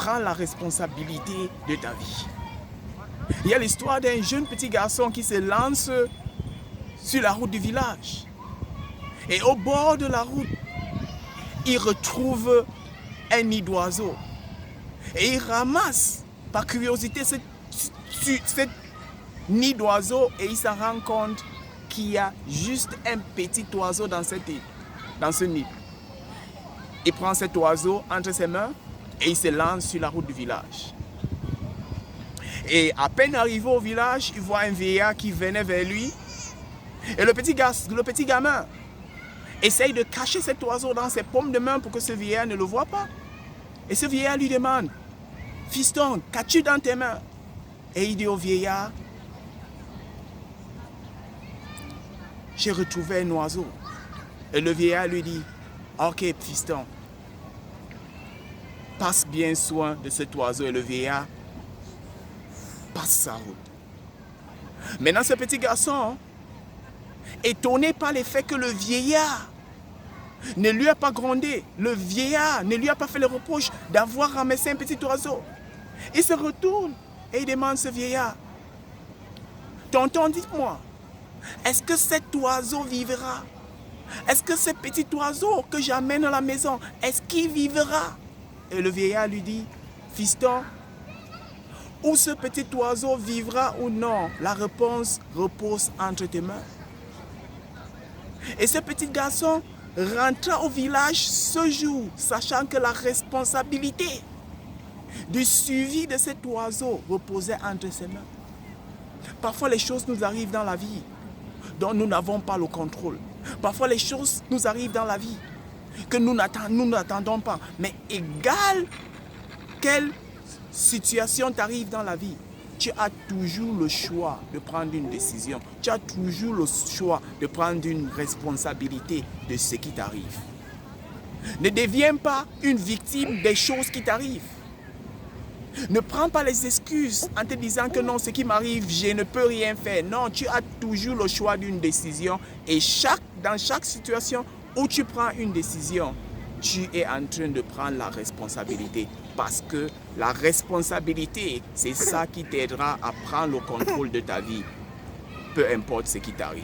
prends la responsabilité de ta vie. Il y a l'histoire d'un jeune petit garçon qui se lance sur la route du village. Et au bord de la route, il retrouve un nid d'oiseau. Et il ramasse, par curiosité, cette nid d'oiseau et il s'en rend compte qu'il y a juste un petit oiseau dans ce nid. Il prend cet oiseau entre ses mains et il se lance sur la route du village. Et à peine arrivé au village, il voit un vieillard qui venait vers lui. Et le petit gamin essaye de cacher cet oiseau dans ses paumes de main pour que ce vieillard ne le voie pas. Et ce vieillard lui demande, « Fiston, qu'as-tu dans tes mains ?» Et il dit au vieillard, « J'ai retrouvé un oiseau. » Et le vieillard lui dit, « Ok, fiston, passe bien soin de cet oiseau. » Et le vieillard passe sa route. Maintenant, ce petit garçon, étonné par le fait que le vieillard ne lui a pas grondé, le vieillard ne lui a pas fait le reproche d'avoir ramassé un petit oiseau. Il se retourne et il demande à ce vieillard, « Tonton, dites-moi, est-ce que cet oiseau vivra? Est-ce que ce petit oiseau que j'amène à la maison, est-ce qu'il vivra? » Et le vieillard lui dit, « Fiston, ou ce petit oiseau vivra ou non, la réponse repose entre tes mains. » Et ce petit garçon rentra au village ce jour, sachant que la responsabilité du suivi de cet oiseau reposait entre ses mains. Parfois les choses nous arrivent dans la vie dont nous n'avons pas le contrôle. Parfois les choses nous arrivent dans la vie que nous n'attendons pas. Mais égal quelle situation t'arrive dans la vie, tu as toujours le choix de prendre une décision. Tu as toujours le choix de prendre une responsabilité de ce qui t'arrive. Ne deviens pas une victime des choses qui t'arrivent. Ne prends pas les excuses en te disant que non, ce qui m'arrive, je ne peux rien faire. Non, tu as toujours le choix d'une décision. Et dans chaque situation où tu prends une décision, tu es en train de prendre la responsabilité. Parce que la responsabilité, c'est ça qui t'aidera à prendre le contrôle de ta vie. Peu importe ce qui t'arrive.